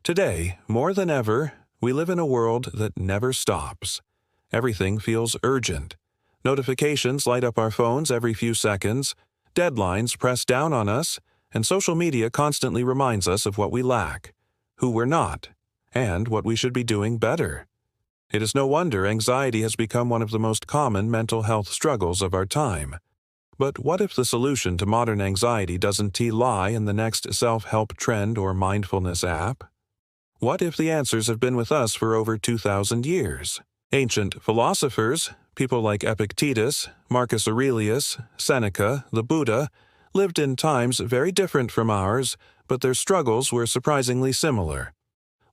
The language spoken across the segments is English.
Today, more than ever, we live in a world that never stops. Everything feels urgent. Notifications light up our phones every few seconds, deadlines press down on us, and social media constantly reminds us of what we lack, who we're not, and what we should be doing better. It is no wonder anxiety has become one of the most common mental health struggles of our time. But what if the solution to modern anxiety doesn't lie in the next self-help trend or mindfulness app? What if the answers have been with us for over 2,000 years? Ancient philosophers, people like Epictetus, Marcus Aurelius, Seneca, the Buddha, lived in times very different from ours, but their struggles were surprisingly similar.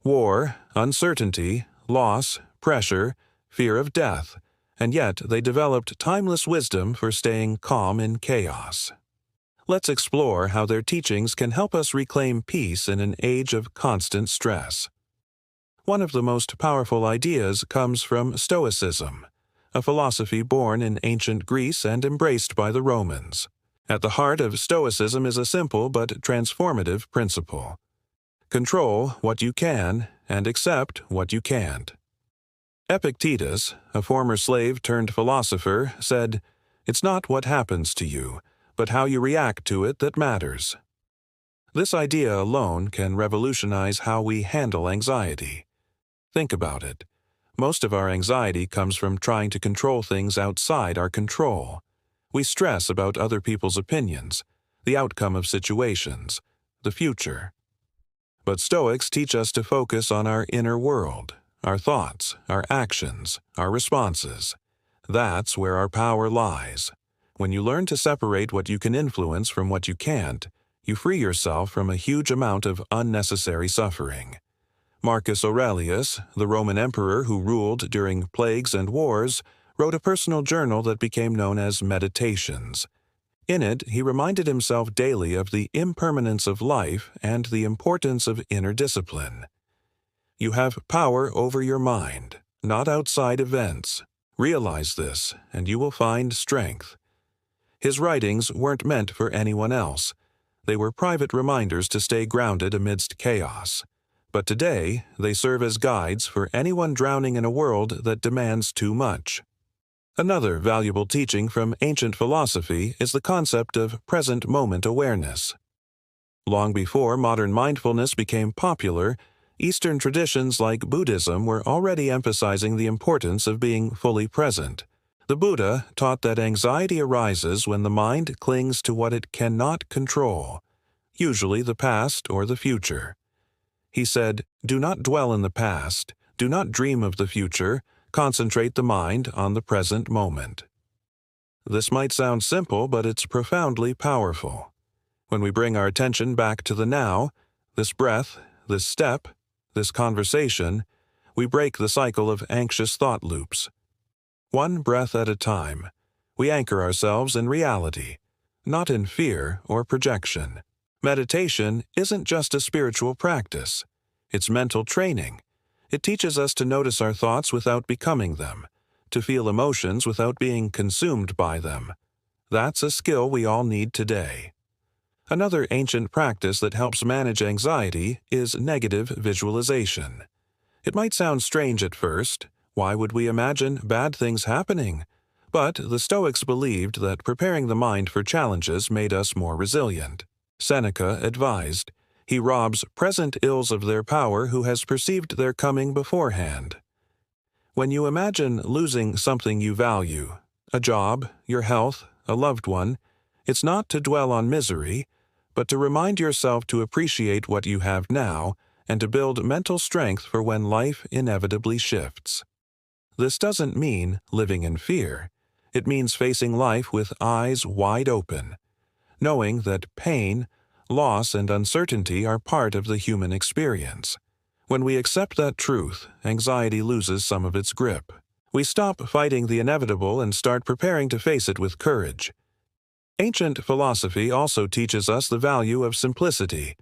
War, uncertainty, loss, pressure, fear of death, and yet they developed timeless wisdom for staying calm in chaos. Let's explore how their teachings can help us reclaim peace in an age of constant stress. One of the most powerful ideas comes from Stoicism, a philosophy born in ancient Greece and embraced by the Romans. At the heart of Stoicism is a simple but transformative principle. Control what you can and accept what you can't. Epictetus, a former slave turned philosopher, said, "It's not what happens to you, but how you react to it that matters." This idea alone can revolutionize how we handle anxiety. Think about it. Most of our anxiety comes from trying to control things outside our control. We stress about other people's opinions, the outcome of situations, the future. But Stoics teach us to focus on our inner world, our thoughts, our actions, our responses. That's where our power lies. When you learn to separate what you can influence from what you can't, you free yourself from a huge amount of unnecessary suffering. Marcus Aurelius, the Roman emperor who ruled during plagues and wars, wrote a personal journal that became known as Meditations. In it, he reminded himself daily of the impermanence of life and the importance of inner discipline. You have power over your mind, not outside events. Realize this, and you will find strength. His writings weren't meant for anyone else. They were private reminders to stay grounded amidst chaos. But today, they serve as guides for anyone drowning in a world that demands too much. Another valuable teaching from ancient philosophy is the concept of present moment awareness. Long before modern mindfulness became popular, Eastern traditions like Buddhism were already emphasizing the importance of being fully present. The Buddha taught that anxiety arises when the mind clings to what it cannot control, usually the past or the future. He said, "Do not dwell in the past, do not dream of the future, concentrate the mind on the present moment." This might sound simple, but it's profoundly powerful. When we bring our attention back to the now, this breath, this step, this conversation, we break the cycle of anxious thought loops. One breath at a time, we anchor ourselves in reality, not in fear or projection. Meditation isn't just a spiritual practice. It's mental training. It teaches us to notice our thoughts without becoming them, to feel emotions without being consumed by them. That's a skill we all need today. Another ancient practice that helps manage anxiety is negative visualization. It might sound strange at first. Why would we imagine bad things happening? But the Stoics believed that preparing the mind for challenges made us more resilient. Seneca advised, "He robs present ills of their power who has perceived their coming beforehand." When you imagine losing something you value, a job, your health, a loved one, it's not to dwell on misery, but to remind yourself to appreciate what you have now and to build mental strength for when life inevitably shifts. This doesn't mean living in fear. It means facing life with eyes wide open, knowing that pain, loss, and uncertainty are part of the human experience. When we accept that truth, anxiety loses some of its grip. We stop fighting the inevitable and start preparing to face it with courage. Ancient philosophy also teaches us the value of simplicity.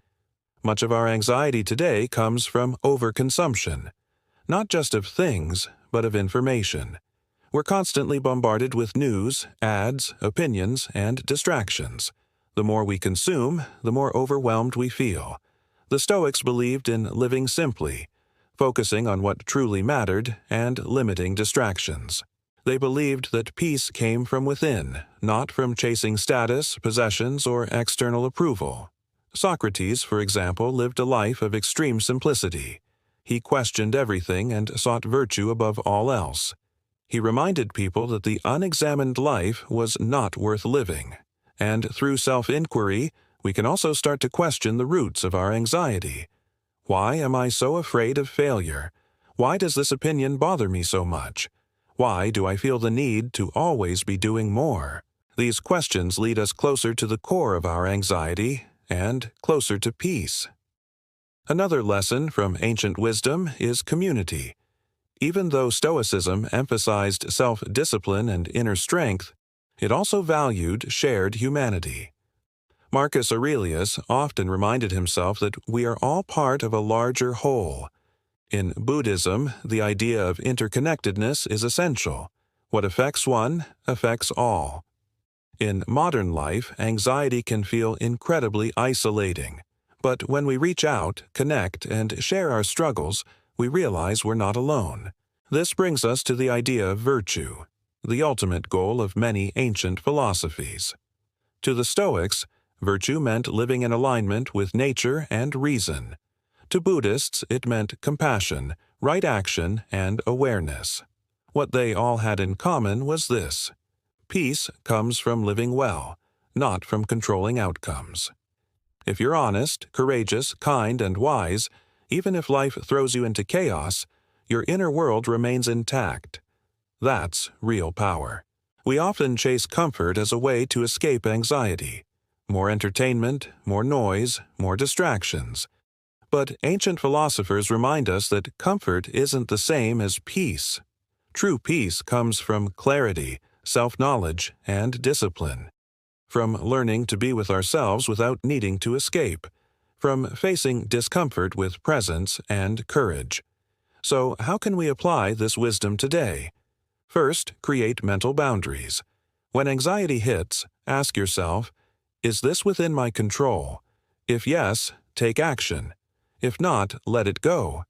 Much of our anxiety today comes from overconsumption, not just of things, but of information. We're constantly bombarded with news, ads, opinions, and distractions. The more we consume, the more overwhelmed we feel. The Stoics believed in living simply, focusing on what truly mattered and limiting distractions. They believed that peace came from within, not from chasing status, possessions, or external approval. Socrates, for example, lived a life of extreme simplicity. He questioned everything and sought virtue above all else. He reminded people that the unexamined life was not worth living. And through self-inquiry, we can also start to question the roots of our anxiety. Why am I so afraid of failure? Why does this opinion bother me so much? Why do I feel the need to always be doing more? These questions lead us closer to the core of our anxiety and closer to peace. Another lesson from ancient wisdom is community. Even though Stoicism emphasized self-discipline and inner strength, it also valued shared humanity. Marcus Aurelius often reminded himself that we are all part of a larger whole. In Buddhism, the idea of interconnectedness is essential. What affects one affects all. In modern life, anxiety can feel incredibly isolating. But when we reach out, connect, and share our struggles, we realize we're not alone. This brings us to the idea of virtue, the ultimate goal of many ancient philosophies. To the Stoics, virtue meant living in alignment with nature and reason. To Buddhists, it meant compassion, right action, and awareness. What they all had in common was this: peace comes from living well, not from controlling outcomes. If you're honest, courageous, kind, and wise, even if life throws you into chaos, your inner world remains intact. That's real power. We often chase comfort as a way to escape anxiety. More entertainment, more noise, more distractions. But ancient philosophers remind us that comfort isn't the same as peace. True peace comes from clarity, self-knowledge, and discipline. From learning to be with ourselves without needing to escape. From facing discomfort with presence and courage. So, how can we apply this wisdom today? First, create mental boundaries. When anxiety hits, ask yourself, is this within my control? If yes, take action. If not, let it go.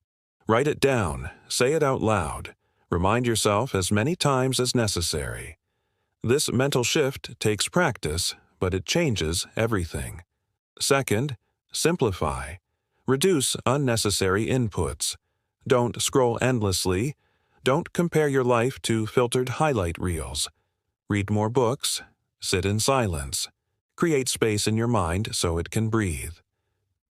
Write it down, say it out loud. Remind yourself as many times as necessary. This mental shift takes practice, but it changes everything. Second, simplify. Reduce unnecessary inputs. Don't scroll endlessly. Don't compare your life to filtered highlight reels. Read more books. Sit in silence. Create space in your mind so it can breathe.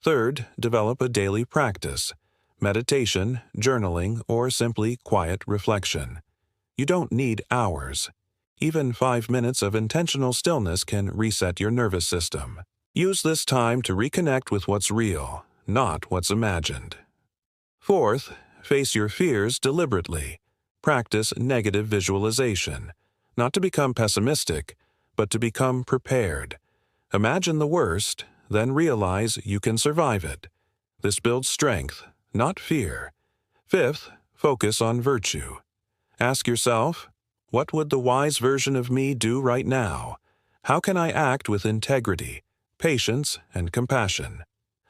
Third, develop a daily practice. Meditation, journaling, or simply quiet reflection. You don't need hours. Even 5 minutes of intentional stillness can reset your nervous system. Use this time to reconnect with what's real, not what's imagined. Fourth, face your fears deliberately. Practice negative visualization, not to become pessimistic, but to become prepared. Imagine the worst, then realize you can survive it. This builds strength, not fear. Fifth, focus on virtue. Ask yourself, what would the wise version of me do right now? How can I act with integrity, patience, and compassion?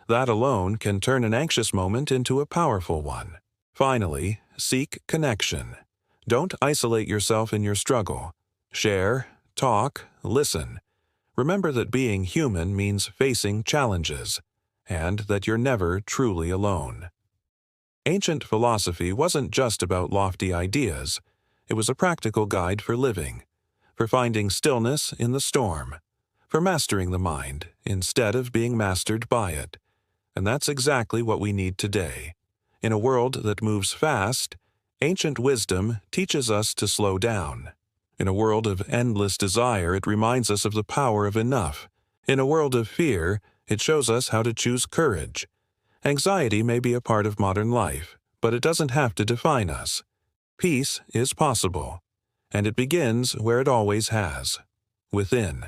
That alone can turn an anxious moment into a powerful one. Finally, seek connection. Don't isolate yourself in your struggle. Share, talk, listen. Remember that being human means facing challenges, and that you're never truly alone. Ancient philosophy wasn't just about lofty ideas. It was a practical guide for living, for finding stillness in the storm, for mastering the mind instead of being mastered by it. And that's exactly what we need today. In a world that moves fast, ancient wisdom teaches us to slow down. In a world of endless desire, it reminds us of the power of enough. In a world of fear, it shows us how to choose courage. Anxiety may be a part of modern life, but it doesn't have to define us. Peace is possible, and it begins where it always has, within.